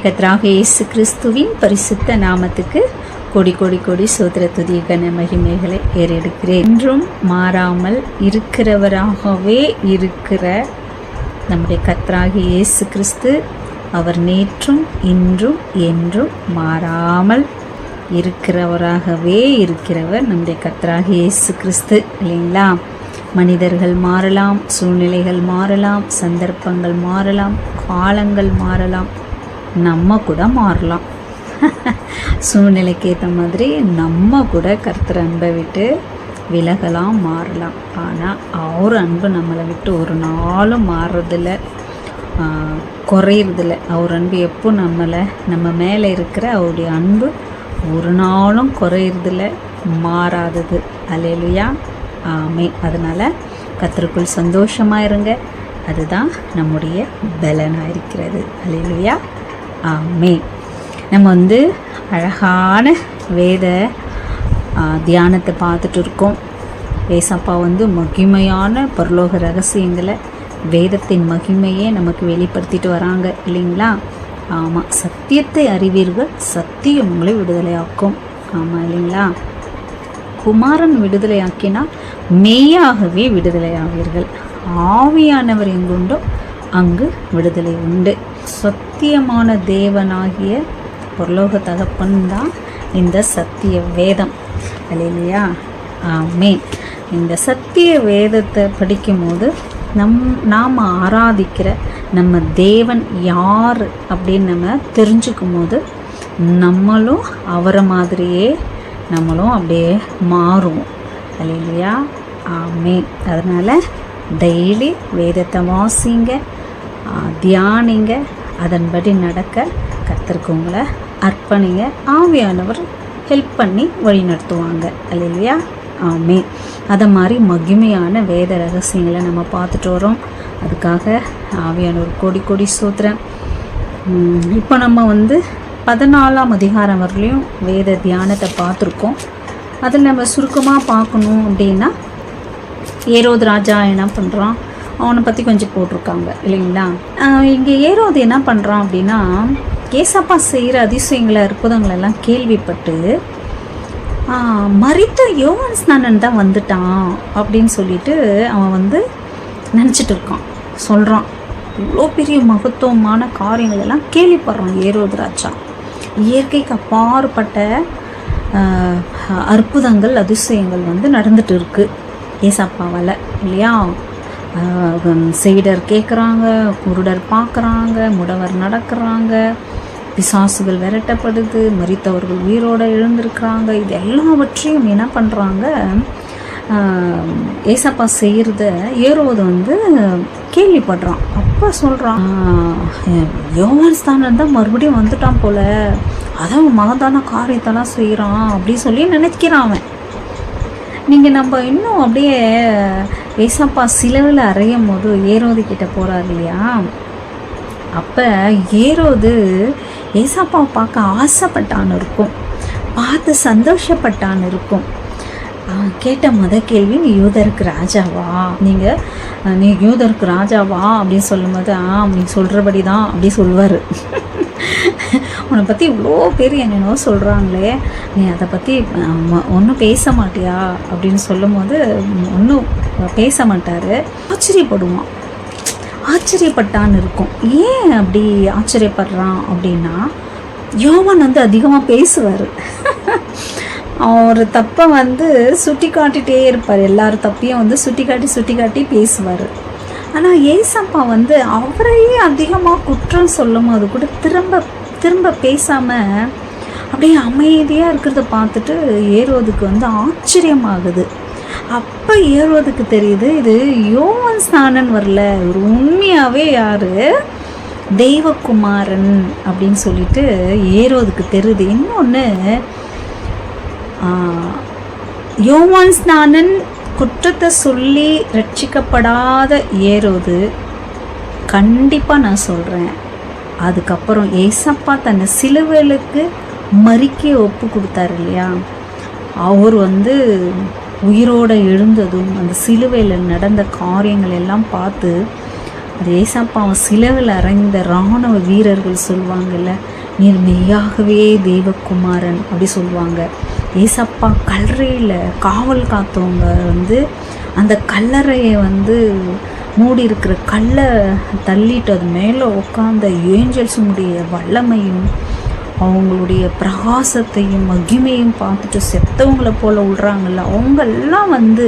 கர்த்தராக இயேசு கிறிஸ்துவின் பரிசுத்த நாமத்துக்கு கொடி கொடி கொடி சோத்திர துதி கன மகிமைகளை ஏறெடுக்கிறேன். என்றும் மாறாமல் இருக்கிறவராகவே இருக்கிற நம்முடைய கர்த்தராகிய இயேசு கிறிஸ்து, அவர் நேற்றும் இன்றும் என்றும் மாறாமல் இருக்கிறவராகவே இருக்கிறவர் நம்முடைய கர்த்தராகிய இயேசு கிறிஸ்து, இல்லைங்களா? மனிதர்கள் மாறலாம், சூழ்நிலைகள் மாறலாம், சந்தர்ப்பங்கள் மாறலாம், காலங்கள் மாறலாம், நம்ம கூட மாறலாம். சூழ்நிலைக்கு ஏற்ற மாதிரி நம்ம கூட கர்த்தர் அன்பை விட்டு விலகலாம், மாறலாம். ஆனால் அவர் அன்பு நம்மளை விட்டு ஒரு நாளும் மாறுறதில்ல, குறையிறதில்ல. அவர் அன்பு எப்போ நம்ம மேலே இருக்கிற அவருடைய அன்பு ஒரு நாளும் குறையிறதில்ல, மாறாதது. அல்லேலூயா, ஆமென். அதனால் கர்த்தருக்குள் சந்தோஷமாக இருங்க, அதுதான் நம்முடைய பலனாக இருக்கிறது. அல்லேலூயா, ஆமென். நம்ம அழகான வேத தியானத்தை பார்த்துட்டு இருக்கோம். ஏசப்பா மகிமையான பரலோக ரகசியங்களை, வேதத்தின் மகிமையே நமக்கு வெளிப்படுத்திட்டு வராங்க, இல்லைங்களா? ஆமாம், சத்தியத்தை அறிவீர்கள், சத்தியம் உங்களை விடுதலையாக்கும். ஆமாம், இல்லைங்களா? குமாரன் விடுதலையாக்கினால் மெய்யாகவே விடுதலையாவீர்கள். ஆவியானவர் எங்குண்டோ அங்கு விடுதலை உண்டு. சத்தியமான தேவனாகிய பரலோக தகப்பன் தான் இந்த சத்திய வேதம். அல்லேலூயா, ஆமென். இந்த சத்திய வேதத்தை படிக்கும்போது நாம் ஆராதிக்கிற நம்ம தேவன் யார் அப்படின்னு நம்ம தெரிஞ்சுக்கும் போது நம்மளும் அவரை மாதிரியே நம்மளும் அப்படியே மாறுவோம். அல்லேலூயா, ஆமென். அதனால் டெய்லி வேதத்தை வாசிங்க, தியானிங்க, அதன்படி நடக்க கர்த்தருக்கு உங்களை அர்ப்பணிங்க. ஆவியானவர் ஹெல்ப் பண்ணி வழி நடத்துவாங்க. அல்லேலூயா, ஆமென். அதை மாதிரி மகிமையான வேத ரகசியங்களை நம்ம பார்த்துட்டு வரோம். அதுக்காக ஆவியானவர் கோடி கோடி ஸ்தோத்திரம். இப்போ நம்ம 14ஆம் அதிகாரம் வரலையும் வேத தியானத்தை பார்த்துருக்கோம். அதில் நம்ம சுருக்கமாக பார்க்கணும் அப்படின்னா, ஏரோது ராஜா என்ன பண்ணுறான், அவனை பற்றி கொஞ்சம் போட்டிருக்காங்க, இல்லைங்களா? இங்கே ஏரோது என்ன பண்ணுறான் அப்படின்னா, ஏசப்பா செய்கிற அதிசயங்களை, அற்புதங்களெல்லாம் கேள்விப்பட்டு மரித்த யோவான் ஸ்நானன் தான் வந்துட்டான் அப்படின்னு சொல்லிட்டு அவன் நினச்சிட்டு இருக்கான், சொல்கிறான். இவ்வளோ பெரிய மகத்துவமான காரியங்கள் எல்லாம் கேள்விப்படுறான் ஏரோது ராஜா. இயற்கைக்கு அப்பாற்பட்ட அற்புதங்கள், அதிசயங்கள் நடந்துட்டு இருக்கு ஏசப்பாவால், இல்லையா? செவிடர் கேட்குறாங்க, குருடர் பார்க்குறாங்க, முடவர் நடக்கிறாங்க, பிசாசுகள் விரட்டப்படுது, மரித்தவர்கள் உயிரோடு எழுந்திருக்கிறாங்க. இது எல்லாவற்றையும் என்ன பண்ணுறாங்க, ஏசப்பா செய்கிறத ஏரோது கேள்விப்படுறான். அப்போ சொல்கிறான், யோவான் ஸ்நானன் தான் மறுபடியும் வந்துட்டான் போல, அதான் மகத்தான காரியத்தெல்லாம் செய்கிறான் அப்படின்னு சொல்லி நினைக்கிறான் அவன். நீங்கள் நம்ம இன்னும் அப்படியே ஏசப்பா சிலுவையில் அறையும் போது ஏரோது கிட்ட போகிறார், இல்லையா? அப்போ ஏரோது ஏசப்பாவை பார்க்க ஆசைப்பட்டான்னு இருக்கும், பார்த்து சந்தோஷப்பட்டான்னு இருக்கும். கேட்ட கேள்வி, நீ யூதருக்கு ராஜாவா, நீ யூதருக்கு ராஜாவா அப்படின்னு சொல்லும்போது, நீ சொல்கிறபடி தான் அப்படி சொல்லுவார். உன்னை பற்றி இவ்வளோ பேர் என்னென்னோ சொல்கிறாங்களே, நீ அதை பற்றி ஒன்றும் பேச மாட்டியா அப்படின்னு சொல்லும்போது ஒன்றும் பேச மாட்டார். ஆச்சரியப்பட்டான்னு இருக்கும். ஏன் அப்படி ஆச்சரியப்படுறான் அப்படின்னா, யோவான் அதிகமாக பேசுவார். அவர் தப்பை சுட்டி காட்டிகிட்டே இருப்பார், எல்லாரும் தப்பையும் சுட்டி காட்டி பேசுவார். ஆனால் ஏசப்பா அவரையே அதிகமாக குற்றம் சொல்லும் போது கூட திரும்ப பேசாமல் அப்படியே அமைதியாக இருக்கிறத பார்த்துட்டு ஏரோதுக்கு ஆச்சரியமாகுது. அப்போ ஏரோதுக்கு தெரியுது, இது யோவான் ஸ்நானன் வரல, ஒரு உண்மையாகவே யார், தெய்வகுமாரன் அப்படின்னு சொல்லிட்டு ஏரோதுக்கு தெரியுது. இன்னொன்று, யோவான் ஸ்நானன் குற்றத்தை சொல்லி ரட்சிக்கப்படாத ஏரோது, கண்டிப்பாக நான் சொல்கிறேன், அதுக்கப்புறம் ஏசப்பா தன்னை சிலுவைக்கு மறிக்க ஒப்பு கொடுத்தார், இல்லையா? அவர் உயிரோடு எழுந்ததும் அந்த சிலுவையில் நடந்த காரியங்கள் எல்லாம் பார்த்து, அது ஏசப்பா அவன் சிலுவையில் அறைந்த இராணுவ வீரர்கள் சொல்லுவாங்கள்ல, நீர் மெய்யாகவே தேவகுமாரன் அப்படி சொல்லுவாங்க. ஏசப்பா கல்லறையில் காவல் காத்தவங்க வந்து அந்த கல்லறையை வந்து மூடி இருக்கிற கல்லை தள்ளிட்டு அது மேலே உட்காந்த ஏஞ்சல்ஸுடைய வல்லமையும் அவங்களுடைய பிரகாசத்தையும் மகிமையும் பார்த்துட்டு செத்தவங்களை போல் விடுறாங்கல்ல, அவங்கெல்லாம் வந்து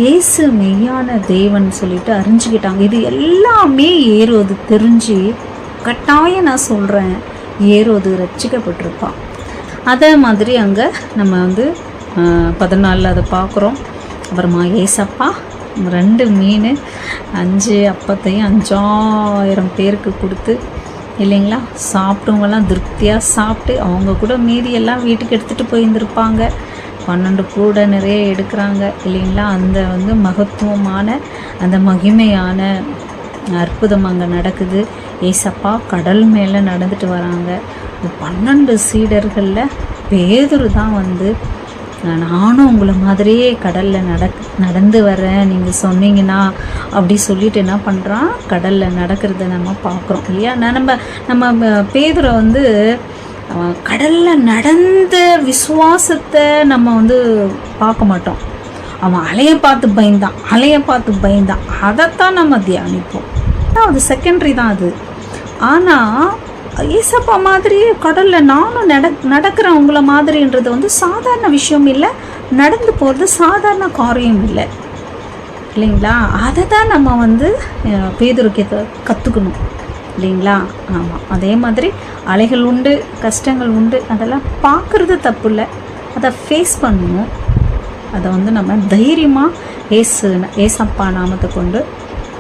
இயேசு மெய்யான தேவன் சொல்லிட்டு அறிஞ்சிக்கிட்டாங்க. இது எல்லாமே ஏரோது தெரிஞ்சு கட்டாயம் நான் சொல்கிறேன், ஏரோது ரட்சிக்கப்பட்டிருப்பான். அதே மாதிரி அங்கே நம்ம வந்து 14 அதை பார்க்குறோம். அப்புறமா ஏசப்பா 2 மீன் 5 அப்பத்தையும் 5000 பேருக்கு கொடுத்து இல்லைங்களா, சாப்பிட்டவங்கெல்லாம் திருப்தியாக சாப்பிட்டு அவங்க கூட மீதியெல்லாம் வீட்டுக்கு எடுத்துகிட்டு போயிருந்துருப்பாங்க. 12 கூட நிறைய எடுக்கிறாங்க இல்லைங்களா. அந்த வந்து மகத்துவமான அந்த மகிமையான அற்புதம் அங்கே நடக்குது. ஏசப்பா கடல் மேலே நடந்துட்டு வராங்க. 12 சீடர்களில் பேதுரு தான் வந்து நானும் உங்களை மாதிரியே கடலில் நடந்து வரேன் நீங்கள் சொன்னீங்கன்னா அப்படி சொல்லிட்டு என்ன பண்ணுறான், கடலில் நடக்கிறத நம்ம பார்க்குறோம் இல்லையா. நம்ம பேதுரை வந்து கடலில் நடந்த விசுவாசத்தை நம்ம வந்து பார்க்க மாட்டோம். அவன் அலையை பார்த்து பயந்தான் அதைத்தான் நம்ம தியானிப்போம். அது செகண்டரி தான் அது. ஆனால் ஏசப்பா மாதிரியே கடலில் நானும் நடக்கிறேன் உங்களை மாதிரின்றது வந்து சாதாரண விஷயம் இல்லை, நடந்து போகிறது சாதாரண காரியம் இல்லை இல்லைங்களா. அதை தான் நம்ம வந்து பேதுருக்கு கற்றுக்கணும் இல்லைங்களா. ஆமாம், அதே மாதிரி அலைகள் உண்டு, கஷ்டங்கள் உண்டு, அதெல்லாம் பார்க்குறது தப்பு இல்லை, அதை ஃபேஸ் பண்ணணும். அதை வந்து நம்ம தைரியமாக ஏசப்பா நாமத்தை கொண்டு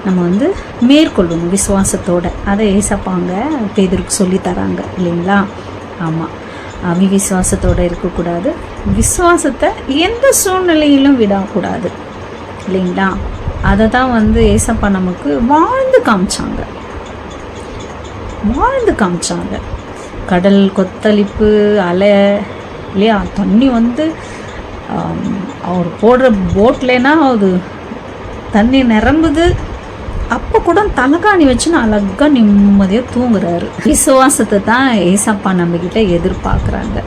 நம்ம வந்து மேற்கொள்ளணும் விசுவாசத்தோடு. அதை ஏசப்பாங்க பேதுருக்கு சொல்லி தராங்க இல்லைங்களா. ஆமாம், அவிவிசுவாசத்தோடு இருக்கக்கூடாது, விசுவாசத்தை எந்த சூழ்நிலையிலும் விடக்கூடாது இல்லைங்களா. அதை தான் வந்து ஏசப்பா நமக்கு வாழ்ந்து காமிச்சாங்க. கடல் கொத்தளிப்பு அலை இல்லையா, தண்ணி வந்து அவர் போடுற போட்லேனா அது தண்ணி நிரம்புது, அப்போ கூட தலைகாணி வச்சுன்னு அழகாக நிம்மதியாக தூங்குறாரு. விசுவாசத்தை தான் ஏசப்பா நம்மக்கிட்ட எதிர்பார்க்குறாங்க.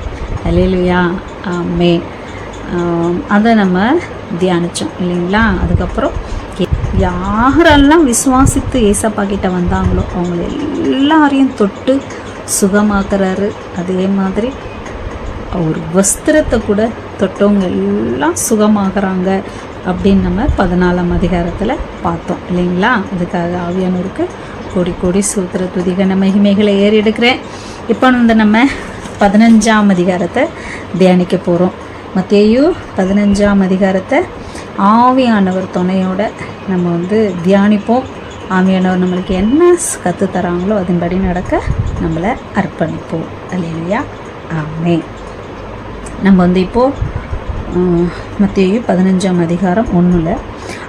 அல்லேலூயா, ஆமென். அதை நம்ம தியானித்தோம் இல்லைங்களா. அதுக்கப்புறம் யாரெல்லாம் விசுவாசித்து ஏசப்பா கிட்ட வந்தாங்களோ அவங்கள எல்லாரையும் தொட்டு சுகமாக்குறாரு. அதே மாதிரி ஒரு வஸ்திரத்தை கூட தொட்டவங்க எல்லாம் சுகமாகறாங்க அப்படின்னு நம்ம 14ஆம் அதிகாரத்தில் பார்த்தோம் இல்லைங்களா. அதுக்காக ஆவியானவருக்கு கோடி கோடி சூத்திர துதிகன மகிமைகளை ஏறெடுக்கிறேன். இப்போ வந்து நம்ம 15ஆம் அதிகாரத்தை தியானிக்க போகிறோம். மத்தேயு 15ஆம் அதிகாரத்தை ஆவியானவர் துணையோட நம்ம வந்து தியானிப்போம். ஆவியானவர் நம்மளுக்கு என்ன கற்றுத்தராங்களோ அதன்படி நடக்க நம்மளை அர்ப்பணிப்போம். அல்லேலூயா, ஆமென். நம்ம வந்து இப்போது மத்தேயு 15ஆம் அதிகாரம் 1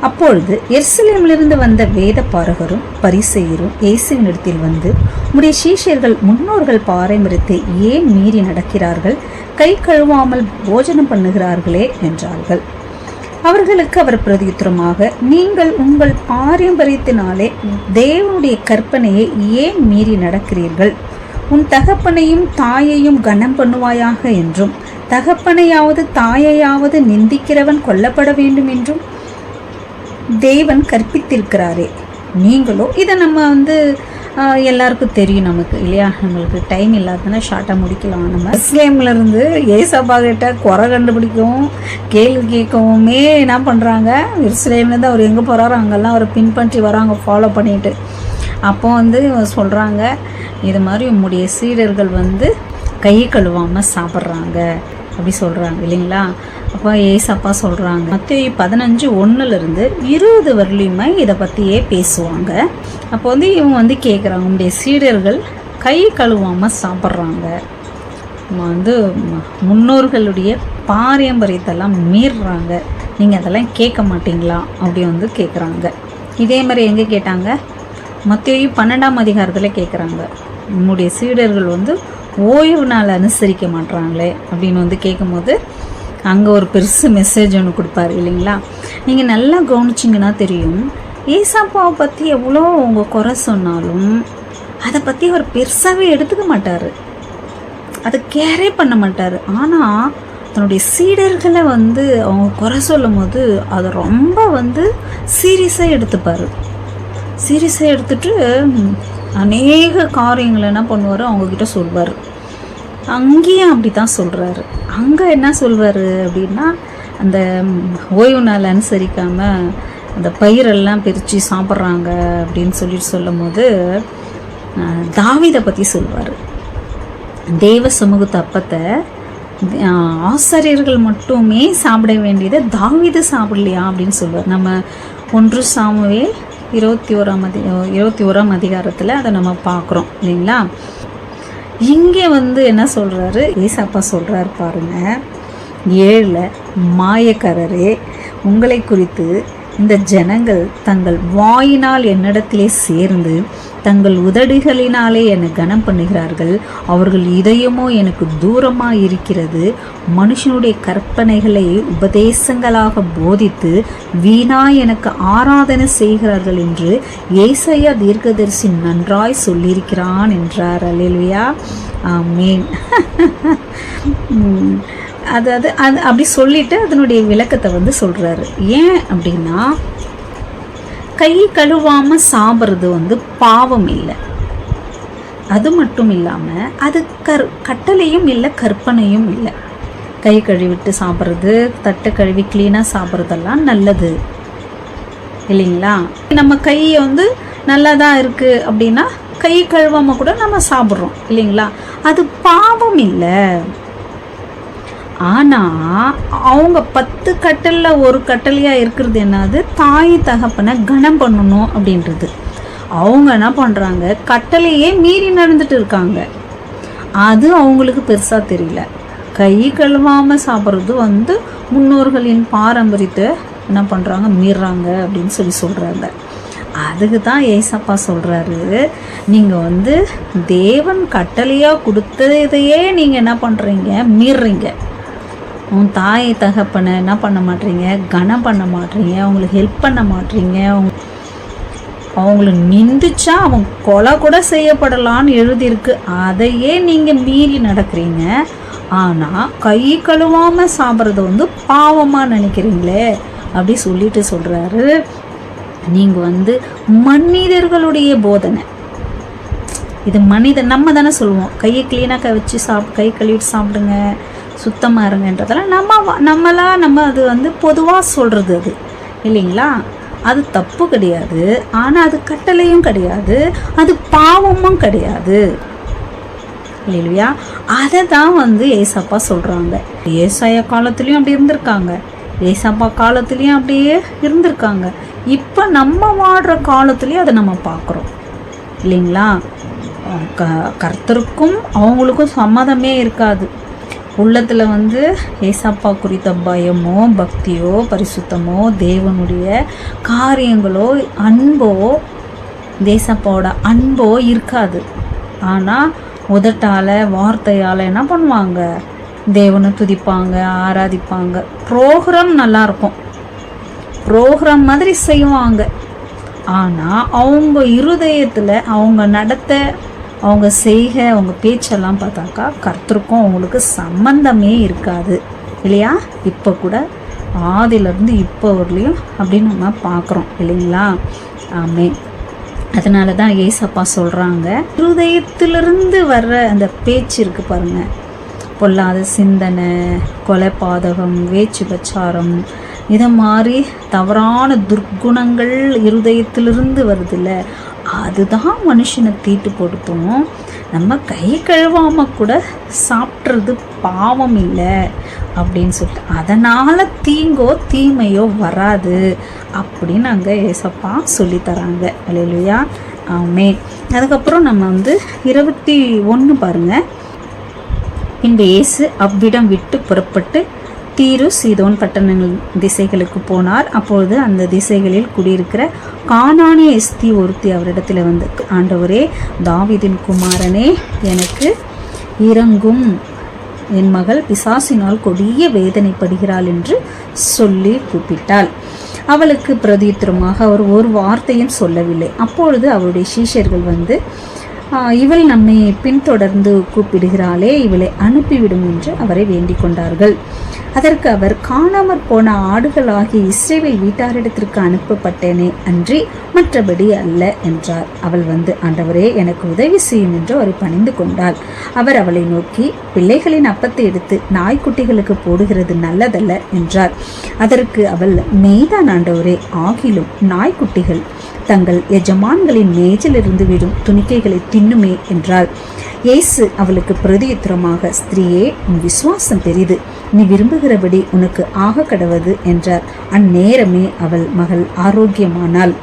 அப்பொழுது எருசலேமிலிருந்து வந்த வேத பாரகரும் பரிசேயரும் இயேசுவினிடத்தில் வந்து, உம்முடைய சீஷர்கள் முன்னோர்கள் பாரம்பரியத்தை ஏன் மீறி நடக்கிறார்கள், கை கழுவாமல் போஜனம் பண்ணுகிறார்களே என்றார்கள். அவர்களுக்கு அவர் பிரதியுத்தரமாக, நீங்கள் உங்கள் பாரம்பரியத்தினாலே தேவனுடைய கற்பனையை ஏன் மீறி நடக்கிறீர்கள், உன் தகப்பனையும் தாயையும் கனம் பண்ணுவாயாக என்றும் தகப்பனையாவது தாயையாவது நிந்திக்கிறவன் கொல்லப்பட வேண்டும் என்றும் தேவன் கற்பித்திருக்கிறாரே. நீங்களோ இதை நம்ம வந்து எல்லாருக்கும் தெரியும் நமக்கு இல்லையா. நம்மளுக்கு டைம் இல்லாததுன்னா ஷார்ட்டாக முடிக்கலாம். நம்ம இஸ்லாம்லேருந்து ஏசப்பா கிட்ட குறை கண்டுபிடிக்கவும் கேள்வி கேட்கவுமே என்ன பண்ணுறாங்க, இஸ்லாம்லேருந்து அவர் எங்கே போகிறாரோ அங்கெல்லாம் அவரை பின்பற்றி வராங்க, ஃபாலோ பண்ணிட்டு. அப்போ வந்து சொல்கிறாங்க, இது மாதிரி உம்முடைய சீடர்கள் வந்து கை கழுவாமல் சாப்பிட்றாங்க அப்படி சொல்கிறாங்க இல்லைங்களா. அப்போ ஏசப்பா சொல்கிறாங்க, மத்தேயு 15:1 20 வரலையுமே இதை பற்றியே பேசுவாங்க. அப்போ வந்து இவங்க வந்து கேட்குறாங்க, உங்களுடைய சீடர்கள் கை கழுவாமல் சாப்பிட்றாங்க, வந்து முன்னோர்களுடைய பாரம்பரியத்தெல்லாம் மீறுறாங்க, நீங்கள் அதெல்லாம் கேட்க மாட்டிங்களா அப்படி வந்து கேட்குறாங்க. இதே மாதிரி எங்கே கேட்டாங்க, மத்தேயு 12ஆம் அதிகாரத்தில் கேட்குறாங்க, உங்களுடைய சீடர்கள் வந்து ஓய்வு நாள் அனுசரிக்க மாட்டுறாங்களே அப்படின்னு வந்து கேட்கும்போது அங்கே ஒரு பெருசு மெசேஜ் ஒன்று கொடுப்பாரு இல்லைங்களா. நீங்கள் நல்லா கவனிச்சிங்கன்னா தெரியும், ஏசப்பாவை பற்றி எவ்வளோ உங்கள் குறை சொன்னாலும் அதை பற்றி அவர் பெருசாகவே எடுத்துக்க மாட்டார் அதை கேரே பண்ண மாட்டார். ஆனால் தன்னுடைய சீடர்களை வந்து அவங்க குறை சொல்லும் போது அதை ரொம்ப வந்து சீரியஸாக எடுத்துப்பார். சீரியஸாக எடுத்துட்டு அநேக காரியங்களை என்ன பண்ணுவார், அவங்கக்கிட்ட சொல்வார். அங்கேயும் அப்படி தான் சொல்கிறாரு. அங்கே என்ன சொல்வார் அப்படின்னா, அந்த ஓய்வு நாள் அனுசரிக்காமல் அந்த பயிரெல்லாம் பிரித்து சாப்பிட்றாங்க அப்படின்னு சொல்லும் போது தாவீதை பற்றி சொல்வார். தேவ சமூகத்து அப்பத்தை ஆசாரியர்கள் மட்டுமே சாப்பிட வேண்டியதை தாவீது சாப்பிடலையா அப்படின்னு சொல்வார். நம்ம 1 சாமுவேல் 21ஆம் அதிகாரத்தில் அதை நம்ம பார்க்குறோம் இல்லைங்களா. இங்கே வந்து என்ன சொல்கிறாரு, ஏசப்பா சொல்கிறார் பாருங்க 7 மாயக்காரரே, உங்களை குறித்து இந்த ஜனங்கள் தங்கள் வாயினால் என்னிடத்திலே சேர்ந்து தங்கள் உதடுகளினாலே என்னை கனம் பண்ணுகிறார்கள். அவர்கள் இதயமோ எனக்கு தூரமாக இருக்கிறது. மனுஷனுடைய கற்பனைகளை உபதேசங்களாக போதித்து வீணா எனக்கு ஆராதனை செய்கிறார்கள் என்று ஏசாயா தீர்க்கதரிசி நன்றாய் சொல்லியிருக்கிறான் என்றார். அல்லேலூயா, ஆமென். அது அப்படி சொல்லிட்டு அதனுடைய விளக்கத்தை வந்து சொல்கிறாரு. ஏன் அப்படின்னா, கை கழுவாமல் சாப்பிட்றது வந்து பாவம் இல்லை. அது மட்டும் இல்லாமல் அது கட்டளையும் இல்லை, கற்பனையும் இல்லை. கை கழுவிட்டு சாப்பிட்றது, தட்டை கழுவி க்ளீனாக சாப்பிட்றதெல்லாம் நல்லது இல்லைங்களா. நம்ம கையை வந்து நல்லா தான் இருக்குது அப்படின்னா கை கழுவாமல் கூட நம்ம சாப்பிட்றோம் இல்லைங்களா. அது பாவம் இல்லை. ஆனால் அவங்க 10 கட்டளில் ஒரு கட்டளையாக இருக்கிறது என்னது, தாய் தகப்பனை கனம் பண்ணணும் அப்படின்றது. அவங்க என்ன பண்ணுறாங்க, கட்டளையே மீறி நடந்துட்டு இருக்காங்க. அது அவங்களுக்கு பெருசாக தெரியல. கை கழுவாமல் சாப்பிட்றது வந்து முன்னோர்களின் பாரம்பரியத்தை என்ன பண்ணுறாங்க, மீறாங்க அப்படின்னு சொல்கிறாங்க. அதுக்கு தான் ஏசப்பா சொல்கிறாரு, நீங்கள் வந்து தேவன் கட்டளையாக கொடுத்ததையே நீங்கள் என்ன பண்ணுறீங்க, மீறுறீங்க. உன் தாய் தகப்பனை என்ன பண்ண மாட்டீங்க, கனம் பண்ண மாட்டீங்க, அவங்களுக்கு ஹெல்ப் பண்ண மாட்டீங்க. அவங்கள நிந்திச்சா அவன் கொலை கூட செய்யப்படலான்னு எழுதியிருக்கு, அதையே நீங்கள் மீறி நடக்கிறீங்க. ஆனால் கை கழுவாமல் சாப்பிட்றது வந்து பாவமாக நினைக்கிறீங்களே அப்படி சொல்லிட்டு சொல்கிறாரு. நீங்கள் வந்து மனிதர்களுடைய போதனை, இது நம்ம தானே சொல்லுவோம், கையை க்ளீனாக வச்சு கை கழுவிட்டு சாப்பிடுங்க, சுத்தமாக இருங்கன்றதெல்லாம் நம்ம அது வந்து பொதுவாக சொல்கிறது அது இல்லைங்களா. அது தப்பு கிடையாது, ஆனால் அது கட்டளையும் கிடையாது, அது பாவமும் கிடையாது இல்லையா. அதை தான் வந்து ஏசப்பா சொல்கிறாங்க. ஏசாயா காலத்துலேயும் அப்படி இருந்திருக்காங்க, ஏசப்பா காலத்துலேயும் அப்படியே இருந்திருக்காங்க. இப்போ நம்ம வாழ்கிற காலத்துலேயும் அதை நம்ம பார்க்குறோம் இல்லைங்களா. கர்த்தருக்கும் அவங்களுக்கும் சம்மதமே இருக்காது. உள்ளத்தில் வந்து ஏசப்பா குறித்த பயமோ பக்தியோ பரிசுத்தமோ தேவனுடைய காரியங்களோ அன்போ தேசப்பாவோட அன்போ இருக்காது. ஆனால் உதட்டால் வார்த்தையால் என்ன பண்ணுவாங்க, தேவனை துதிப்பாங்க, ஆராதிப்பாங்க. ப்ரோக்ராம் நல்லாயிருக்கும், ப்ரோக்ராம் மாதிரி செய்வாங்க. ஆனால் அவங்க இருதயத்தில் அவங்க நடத்த, அவங்க செய்க, அவங்க பேச்செல்லாம் பார்த்தாக்கா கர்த்தருக்கும் அவங்களுக்கு சம்பந்தமே இருக்காது இல்லையா. இப்போ கூட ஆதியிலேருந்து இப்போ வரலையும் அப்படின்னு நம்ம பார்க்குறோம் இல்லைங்களா. ஆமென். அதனால தான் ஏசப்பா சொல்கிறாங்க, இருதயத்திலிருந்து வர்ற அந்த பேச்சு இருக்குது பாருங்கள், பொல்லாத சிந்தனை, கொலைபாதகம், வேச்சு பச்சாரம், இதை மாதிரி தவறான துர்க்குணங்கள் இருதயத்திலிருந்து வருதில்ல, அதுதான் மனுஷனை தீட்டுப்படுத்தும். நம்ம கை கழுவாமல் கூட சாப்பிட்றது பாவம் இல்லை அப்படின்னு சொல்லிட்டு, அதனால் தீங்கோ தீமையோ வராது அப்படின்னு அங்கே ஏசப்பா சொல்லித்தராங்க. அல்லேலூயா, ஆமென். அதுக்கப்புறம் நம்ம வந்து 21 பாருங்கள். பின்பு இயேசு அவ்விடம் விட்டு புறப்பட்டு தீரு சீதோன் பட்டணங்கள் திசைகளுக்கு போனார். அப்பொழுது அந்த திசைகளில் குடியிருக்கிற கானானிய எஸ்தி ஒருத்தி அவரிடத்தில் வந்து, ஆண்டவரே, தாவீதின் குமாரனே, எனக்கு இரங்கும், என் மகள் பிசாசினால் கொடிய வேதனைப்படுகிறாள் என்று சொல்லி கூப்பிட்டாள். அவளுக்கு பிரதியுத்தரமாக அவர் ஒரு வார்த்தையும் சொல்லவில்லை. அப்பொழுது அவருடைய சீஷர்கள் வந்து இவள் நம்மை பின்தொடர்ந்து கூப்பிடுகிறாளே, இவளை அனுப்பிவிடும் என்று அவரை வேண்டிக் கொண்டார்கள். அதற்கு அவர், காணாமற் போன ஆடுகளாகிய இஸ்ரவேல் வீட்டாரிடத்திற்கு அனுப்பப்பட்டேனே அன்றி மற்றபடி அல்ல என்றார். அவள் வந்து, ஆண்டவரே, எனக்கு உதவி செய்யும் என்று அவரை பணிந்து கொண்டாள். அவர் அவளை நோக்கி, பிள்ளைகளின் அப்பத்தை எடுத்து நாய்க்குட்டிகளுக்கு போடுகிறது நல்லதல்ல என்றார். அதற்கு அவள், மெய்தான் ஆண்டவரே, ஆகிலும் நாய்க்குட்டிகள் தங்கள் எஜமான்களின் மேஜிலிருந்து விடும் துணிக்கைகளை தின்னுமே என்றாள். இயேசு அவளுக்கு பிரதியுத்தரமாக, ஸ்திரீயே, உன் விசுவாசம் பெரிது, நீ விரும்புகிறபடி உனக்கு ஆக கடவது என்றார். அந்நேரமே அவள் மகள் ஆரோக்கியமானாள்.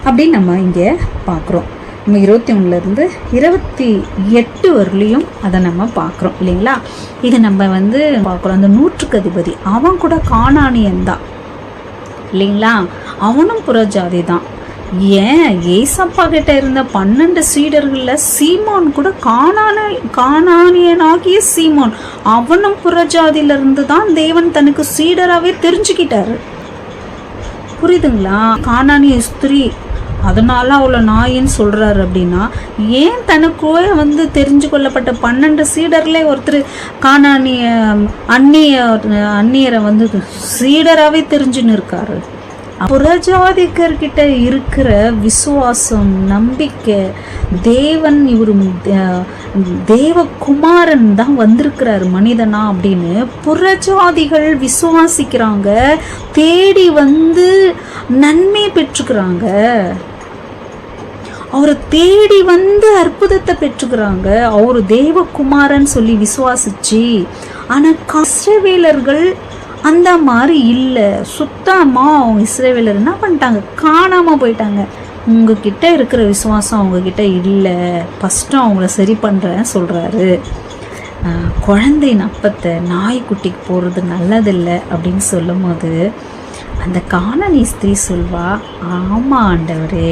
அப்படின்னு நம்ம இங்கே பார்க்குறோம். நம்ம 21 28 வரலையும் அதை நம்ம பார்க்குறோம் இல்லைங்களா. இது நம்ம பார்க்குறோம். அந்த 100க்கு அதிபதி அவன் கூட கானானியன் தான் இல்லைங்களா. அவனும் புறஜாதி தான். ஏன், ஏசப்பா கிட்ட இருந்த 12 சீடர்களில் சீமோன் கூட கானானியனாகிய சீமோன், அவனும் புறஜாதியிலிருந்து தான் தேவன் தனக்கு சீடராகவே தெரிஞ்சுக்கிட்டாரு. புரியுதுங்களா. கானானிய ஸ்திரீ, அதனால அவளை நாயின்னு சொல்றாரு. அப்படின்னா ஏன் தனக்கு தெரிஞ்சு கொள்ளப்பட்ட 12 சீடர்ல ஒருத்தர் கானானிய அந்நியரை சீடராகவே தெரிஞ்சுன்னு இருக்காரு. புறஜாதிகர்கிட்ட இருக்கிற விசுவாசம், நம்பிக்கை, தேவன் இவரு தேவகுமாரன் தான் வந்திருக்கிறாரு மனிதனா அப்படின்னு புறஜாதிகள் விசுவாசிக்கிறாங்க. தேடி நன்மை பெற்றுக்கிறாங்க. அவரை தேடி அற்புதத்தை பெற்றுக்கிறாங்க. அவரு தேவகுமாரன் சொல்லி விசுவாசிச்சு. ஆனா இஸ்ரவேலர்கள் அந்த மாதிரி இல்லை. சுத்தமாக அவங்க இஸ்ரவேலர் என்ன பண்ணிட்டாங்க, காணாமல் போயிட்டாங்க. உங்ககிட்ட இருக்கிற விசுவாசம் அவங்கக்கிட்ட இல்லை, ஃபஸ்ட்டு அவங்கள சரி பண்ணுறேன்னு சொல்கிறாரு. குழந்தையின் அப்பத்தை நாய்க்குட்டிக்கு போடுறது நல்லதில்லை அப்படின்னு சொல்லும் போது அந்த கானானிய ஸ்திரீ சொல்வா, ஆமாம் ஆண்டவரே,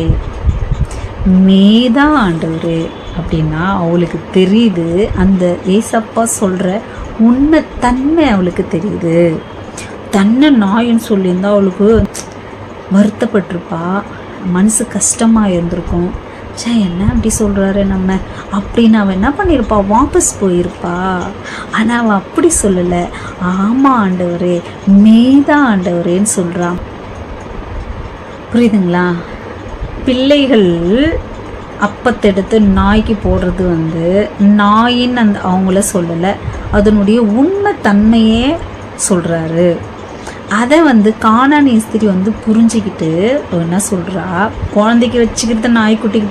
மேதான் ஆண்டவரே அப்படின்னா அவளுக்கு தெரியுது. அந்த ஏசப்பா சொல்கிற உண்மை தன்மை அவளுக்கு தெரியுது. தன்னை நாயின்னு சொல்லியிருந்தா அவளுக்கு வருத்தப்பட்டிருப்பா, மனசு கஷ்டமாக இருந்திருக்கும். சே, என்ன அப்படி சொல்கிறாரு நம்ம அப்படின்னு அவன் என்ன பண்ணியிருப்பா, வாபஸ் போயிருப்பா. ஆனால் அவள் அப்படி சொல்லலை. ஆமாம் ஆண்டவரே, மேதான் ஆண்டவரேன்னு சொல்கிறான். புரியுதுங்களா. பிள்ளைகள் அப்பத்தை எடுத்து நாய்க்கு போடுறது நாயின்னு அவங்கள சொல்லலை, அதனுடைய உண்மை தன்மையே சொல்கிறாரு. அதை கானானிய ஸ்திரீ புரிஞ்சுக்கிட்டு என்ன சொல்கிறா, குழந்தைக்கு வச்சுக்கிட்டு நாய்க்குட்டிக்கு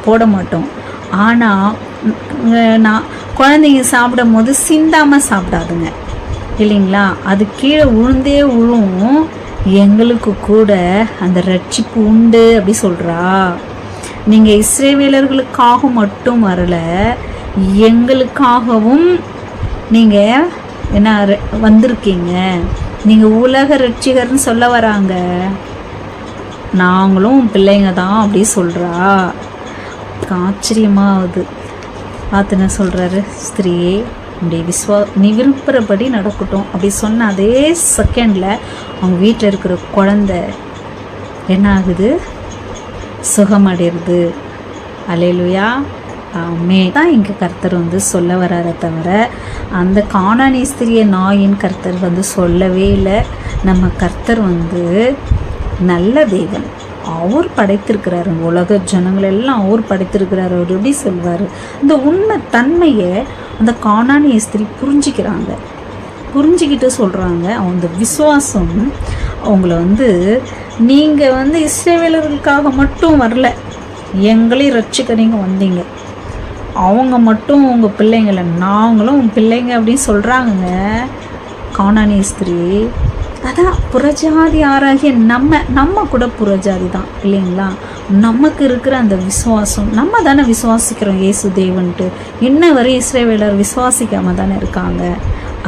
போட மாட்டோம். ஆனால் நான் குழந்தைங்க சாப்பிடும் போது சிந்தாமல் சாப்பிடாதுங்க இல்லைங்களா. அது கீழே விழும், எங்களுக்கு கூட அந்த ரட்சிப்பு உண்டு அப்படி சொல்கிறா. நீங்கள் இஸ்ரவேலர்களுக்காக மட்டும் வரலை, எங்களுக்காகவும் நீங்கள் என்ன வந்திருக்கீங்க. நீங்கள் உலக ரட்சிகர்னு சொல்ல வராங்க. நாங்களும் பிள்ளைங்க தான் அப்படி சொல்கிறா. ஆச்சரியமாகுது. பார்த்து என்ன சொல்கிறாரு, ஸ்திரீயே, நீ விரும்புகிறபடி நடக்கட்டும் அப்படி சொன்ன அதே செகண்டில் அவங்க வீட்டில் இருக்கிற குழந்தை என்ன ஆகுது, சுகமடைகிறது. அல்லேலூயா. தான் இங்கே கர்த்தர் சொல்ல வராரே தவிர அந்த கானானிய ஸ்திரியை நாயின் கர்த்தர் சொல்லவே இல்லை. நம்ம கர்த்தர் நல்ல தேவன். அவர் படைத்திருக்கிறாரு, உலக ஜனங்கள் எல்லாம் அவர் படைத்திருக்கிறாரு. அவர் எப்படி சொல்வார், இந்த உண்மை தன்மையை அந்த கானானிய ஸ்திரி புரிஞ்சுக்கிறாங்க. புரிஞ்சுக்கிட்டு சொல்கிறாங்க. அந்த விசுவாசம் அவங்கள நீங்கள் இஸ்ரவேலர்களுக்காக மட்டும் வரல, எங்களையும் ரட்சிக்க நீங்கள் வந்தீங்க. அவங்க மட்டும் உங்கள் பிள்ளைங்களை, நாங்களும் உங்கள் பிள்ளைங்க அப்படின்னு சொல்கிறாங்க கானானிய ஸ்திரீ. அதான் புறஜாதி ஆராகிய நம்ம கூட புறஜாதி தான் இல்லைங்களா. நமக்கு இருக்கிற அந்த விசுவாசம், நம்ம தானே விசுவாசிக்கிறோம் இயேசு தேவன்ட்டு. இன்ன வரை இஸ்ரவேலர் விசுவாசிக்காம தானே இருக்காங்க.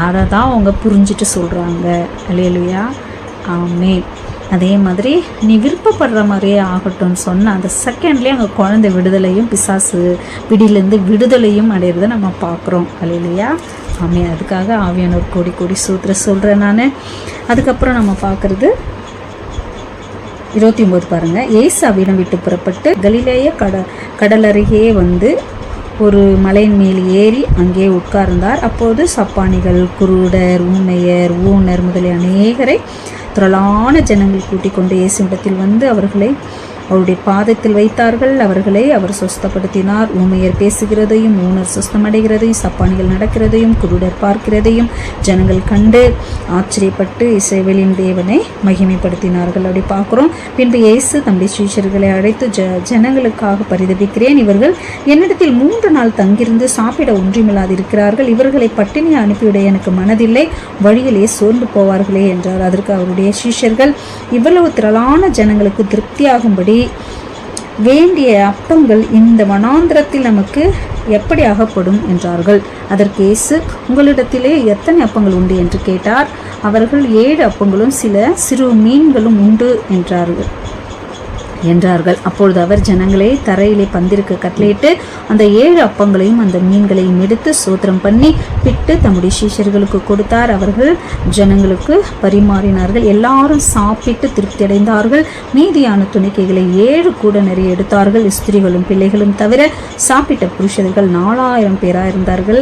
அதை தான் அவங்க புரிஞ்சுட்டு சொல்கிறாங்க. அல்லேலூயா. ஆமென். அதே மாதிரி நீ விருப்பப்படுற மாதிரியே ஆகட்டும்னு சொன்ன அந்த செகண்ட்லேயே அங்கே குழந்தை விடுதலையும் பிசாசு பிடியிலேருந்து விடுதலையும் அடையிறத நம்ம பார்க்குறோம். அல்லேலூயா. ஆமென். அதுக்காக ஆவியானவர் கோடி கோடி சூத்திர சொல்கிறேன் நான். அதுக்கப்புறம் நம்ம பார்க்குறது 29 பாருங்கள். ஏசு அவ்விடம் விட்டு புறப்பட்டு கலிலேய கடலருகே ஒரு மலையின் மேல் ஏறி அங்கே உட்கார்ந்தார். அப்போது சப்பானிகள், குருடர், ஊமையர், ஊனர் முதலிய அநேகரை திரளான ஜனங்கள் கூட்டிக் கொண்டு இயேசுவிடத்தில் வந்து அவருடைய பாதத்தில் வைத்தார்கள். அவர்களை அவர் சொஸ்தப்படுத்தினார். ஊமையர் பேசுகிறதையும், ஊனர் சொஸ்தமடைகிறதையும், சப்பானிகள் நடக்கிறதையும், குருடர் பார்க்கிறதையும் ஜனங்கள் கண்டு ஆச்சரியப்பட்டு இஸ்ரவேலின் தேவனை மகிமைப்படுத்தினார்கள். அப்படி பார்க்குறோம். பின்பு இயேசு தம்முடைய சீஷர்களை அழைத்து ஜனங்களுக்காக பரிதபிக்கிறேன். இவர்கள் என்னிடத்தில் 3 நாள் தங்கியிருந்து சாப்பிட ஒன்றுமில்லாது இருக்கிறார்கள். இவர்களை பட்டினி அனுப்பிவிட எனக்கு மனதில்லை, வழியிலே சோர்ந்து போவார்களே என்றார். அதற்கு அவருடைய சீஷர்கள், இவ்வளவு திரளான ஜனங்களுக்கு திருப்தியாகும்படி வேண்டிய அப்பங்கள் இந்த வனாந்திரத்தில் நமக்கு எப்படி அகப்படும் என்றார்கள். அதற்கு இயேசு, உங்களிடத்திலே எத்தனை அப்பங்கள் உண்டு என்று கேட்டார். அவர்கள் 7 அப்பங்களும் சில சிறு மீன்களும் உண்டு என்றார்கள். அப்பொழுது அவர் ஜனங்களை தரையிலே பந்திருக்க கட்டளையிட்டு அந்த 7 அப்பங்களையும் அந்த மீன்களையும் எடுத்து சோத்திரம் பண்ணி பிட்டு தம்முடைய சீஷர்களுக்கு கொடுத்தார். அவர்கள் ஜனங்களுக்கு பரிமாறினார்கள். எல்லாரும் சாப்பிட்டு திருப்தி அடைந்தார்கள். மீதியான துணிக்கைகளை 7 கூட நிறைய எடுத்தார்கள். ஸ்திரீகளும் பிள்ளைகளும் தவிர சாப்பிட்ட புருஷர்கள் 4000 பேராயிருந்தார்கள்.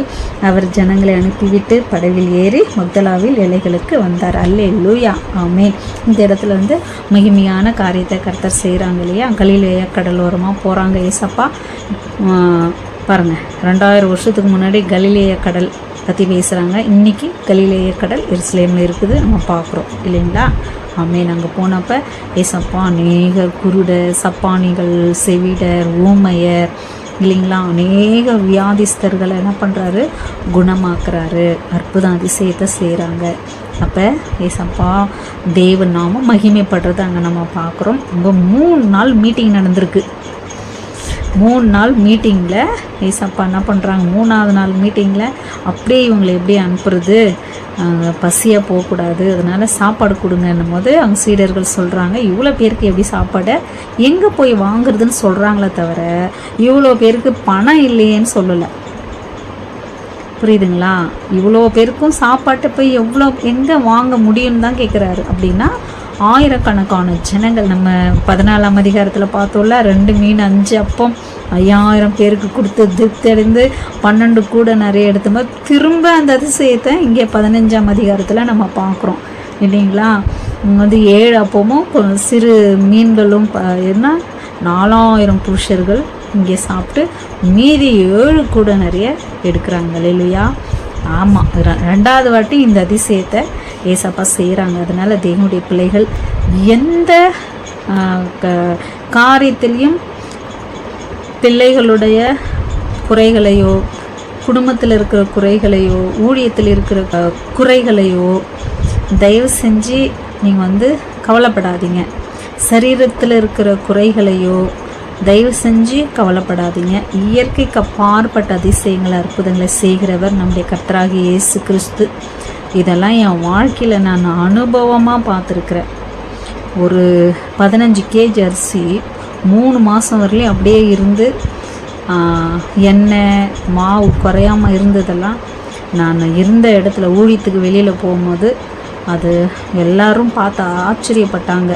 அவர் ஜனங்களை அனுப்பிவிட்டு படவில் ஏறி மக்தலாவில் எல்லைகளுக்கு வந்தார். அல்லேலூயா, ஆமென். இந்த இடத்துல வந்து மகிமையான காரியத்தை கர்த்தர் செய்கிறாங்க இல்லையா. கலிலேயா கடலோரமாக போகிறாங்க ஏசப்பா. பாருங்கள், 2000 வருஷத்துக்கு முன்னாடி கலிலேயா கடல் பற்றி பேசுகிறாங்க. இன்றைக்கி கலிலேயா கடல் எருசலேமில் இருக்குது, நம்ம பார்க்குறோம் இல்லைங்களா. ஆமென். அங்கே போனப்போ ஏசப்பா அநேக குருடர், சப்பானிகள், செவிடர், ஊமையர் இல்லைங்களா, அநேக வியாதிஸ்தர்களை என்ன பண்ணுறாரு, குணமாக்குறாரு. அற்புதம் அதிசயத்தை செய்கிறாங்க. அப்போ ஏசப்பா தேவன் நாம மகிமைப்படுறது அங்கே நம்ம பார்க்குறோம். இங்கே 3 நாள் மீட்டிங் நடந்திருக்கு. 3 நாள் மீட்டிங்கில் ஏசப்பா என்ன பண்ணுறாங்க, 3ஆவது நாள் மீட்டிங்கில் அப்படியே இவங்களை எப்படி அனுப்புறது, பசியாக போகக்கூடாது, அதனால் சாப்பாடு கொடுங்கன்னும் போது அவங்க சீடர்கள் சொல்கிறாங்க, இவ்வளோ பேருக்கு எப்படி சாப்பாடை எங்கே போய் வாங்குறதுன்னு சொல்கிறாங்களே தவிர இவ்வளோ பேருக்கு பணம் இல்லையேன்னு சொல்லலை. புரியுதுங்களா? இவ்வளோ பேருக்கும் சாப்பாட்டை போய் எங்கே வாங்க முடியும்னு தான் கேட்குறாரு. அப்படின்னா ஆயிரக்கணக்கான ஜனங்கள், நம்ம 14ஆம் அதிகாரத்தில் பார்த்தோம்ல, 2 மீன் 5 அப்பம் 5000 பேருக்கு கொடுத்து திருப்தி அடைந்து 12 கூட நிறைய எடுத்தும்போது திரும்ப அந்த அதிசயத்தை இங்கே 15ஆம் அதிகாரத்தில் நம்ம பார்க்குறோம் இல்லைங்களா. வந்து 7 அப்பமும் சிறு மீன்களும் என்ன 4000 புருஷர்கள் இங்கே சாப்பிட்டு மீதி 7 கூட நிறைய எடுக்கிறாங்க இல்லையா. ஆமாம், 2வது வாட்டி இந்த அதிசயத்தை ஏசப்பா செய்கிறாங்க. அதனால் தேவனுடைய பிள்ளைகள் எந்த காரியத்திலையும் பிள்ளைகளுடைய குறைகளையோ, குடும்பத்தில் இருக்கிற குறைகளையோ, ஊழியத்தில் இருக்கிற குறைகளையோ தயவு செஞ்சு நீங்கள் வந்து கவலைப்படாதீங்க. சரீரத்தில் இருக்கிற குறைகளையோ தயவு செஞ்சு கவலைப்படாதீங்க. இயற்கைக்கு அப்பாற்பட்ட அதிசயங்களை, அற்புதங்களை செய்கிறவர் நம்முடைய கர்த்தராகிய இயேசு கிறிஸ்து. இதெல்லாம் என் வாழ்க்கையில் நான் அனுபவமாக பார்த்துருக்குறேன். ஒரு 15 kg அரிசி 3 மாதம் வரலையும் அப்படியே இருந்து எண்ணெய் மாவு குறையாமல் இருந்ததெல்லாம் நான் இருந்த இடத்துல ஊழியத்துக்கு வெளியில் போகும்போது அது எல்லாரும் பார்த்து ஆச்சரியப்பட்டாங்க.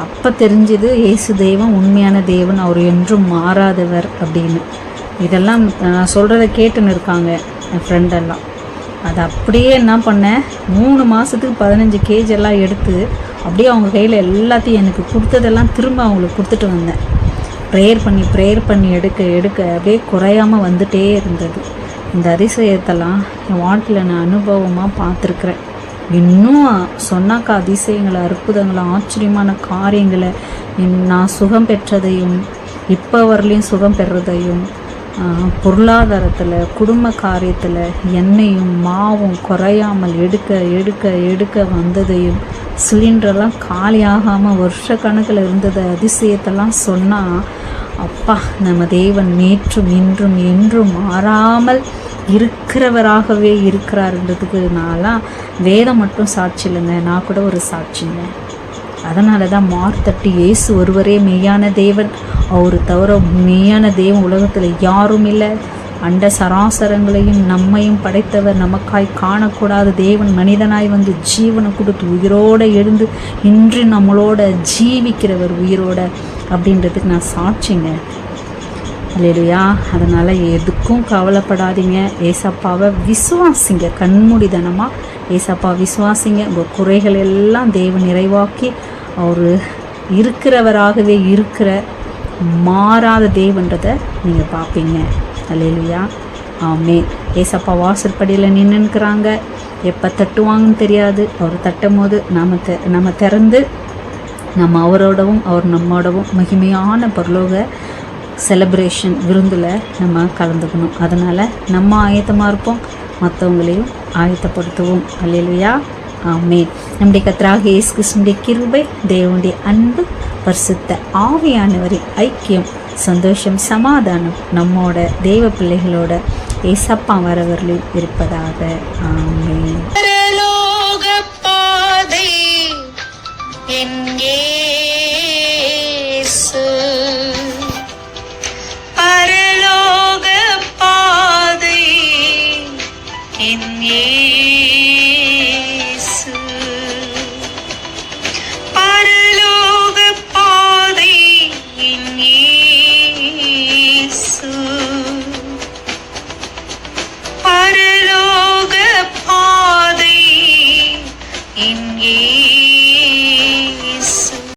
அப்போ தெரிஞ்சது இயேசு தேவன் உண்மையான தேவன், அவர் என்றும் மாறாதவர் அப்படின்னு. இதெல்லாம் நான் சொல்கிறத கேட்டுன்னு இருக்காங்க என் ஃப்ரெண்டெல்லாம். அது அப்படியே என்ன பண்ணேன், 3 மாதத்துக்கு 15 kg எல்லாம் எடுத்து அப்படியே அவங்க கையில் எல்லாத்தையும் எனக்கு கொடுத்ததெல்லாம் திரும்ப அவங்களுக்கு கொடுத்துட்டு வந்தேன். ப்ரேயர் பண்ணி எடுக்க அப்படியே குறையாமல் வந்துட்டே இருந்தது. இந்த அதிசயத்தெல்லாம் என் வாழ்க்கையில் நான் அனுபவமாக பார்த்துருக்குறேன். இன்னும் சொன்னாக்கா அதிசயங்களை, அற்புதங்களை, ஆச்சரியமான காரியங்களை நான் சுகம் பெற்றதையும் இப்போ வரலையும் சுகம் பெறுறதையும், பொருளாதாரத்தில், குடும்ப காரியத்தில் எண்ணெயும் மாவும் குறையாமல் எடுக்க வந்ததையும், சிலிண்டரெல்லாம் காலியாகாமல் வருஷ கணக்கில் இருந்தது அதிசயத்தெல்லாம் சொன்னால், அப்பா நம்ம தேவன் நேற்றும் இன்றும் என்றும் மாறாமல் இருக்கிறவராகவே இருக்கிறாருன்றதுக்கு நான்லாம் வேதம் மட்டும் சாட்சி இல்லைங்க, நான் கூட ஒரு சாட்சிங்க. அதனால தான் மார்த்தட்டி இயேசு ஒருவரே மெய்யான தேவன், அவர் தவிர மெய்யான தேவன் உலகத்தில் யாரும் இல்லை. அண்ட சராசரங்களையும் நம்மையும் படைத்தவர், நமக்காய் காணக்கூடாத தேவன் மனிதனாய் வந்து ஜீவனை கொடுத்து உயிரோடு எழுந்து இன்று நம்மளோட ஜீவிக்கிறவர் உயிரோட அப்படின்றதுக்கு நான் சாட்சிங்க. அல்லேலூயா. அதனால் எதுக்கும் கவலைப்படாதீங்க. ஏசப்பாவை விசுவாசிங்க, கண்மூடித்தனமாக ஏசப்பா விசுவாசிங்க. உங்கள் குறைகள் எல்லாம் தேவன் நிறைவாக்கி அவர் இருக்கிறவராகவே இருக்கிற மாறாத தேவன்றதை நீங்கள் பார்ப்பீங்க. அல்லேலூயா. ஆமென். ஏசப்பா வாசற்படியில் நின்றுக்கிறாங்க. எப்போ தட்டுவாங்கன்னு தெரியாது. அவர் தட்டும் போது நம்ம திறந்து நம்ம அவரோடவும் அவர் நம்மோடவும் மகிமையான பரலோக செலிப்ரேஷன் விருந்தில் நம்ம கலந்துக்கணும். அதனால் நம்ம ஆயத்தமாக இருப்போம், மற்றவங்களையும் ஆயத்தப்படுத்துவோம். அல்லேலூயா. ஆமென். நம்முடைய கர்த்தராகிய இயேசு கிறிஸ்துவின் கிருபை, தேவனுடைய அன்பு, பரிசுத்த ஆவியானவரின் ஐக்கியம், சந்தோஷம், சமாதானம் நம்மோட தேவ பிள்ளைகளோட ஏசப்பா வரவர்களையும் இருப்பதாக. ஆமென். பரலோக பாதை என் இயேசு, பரலோக பாதை என் இயேசு.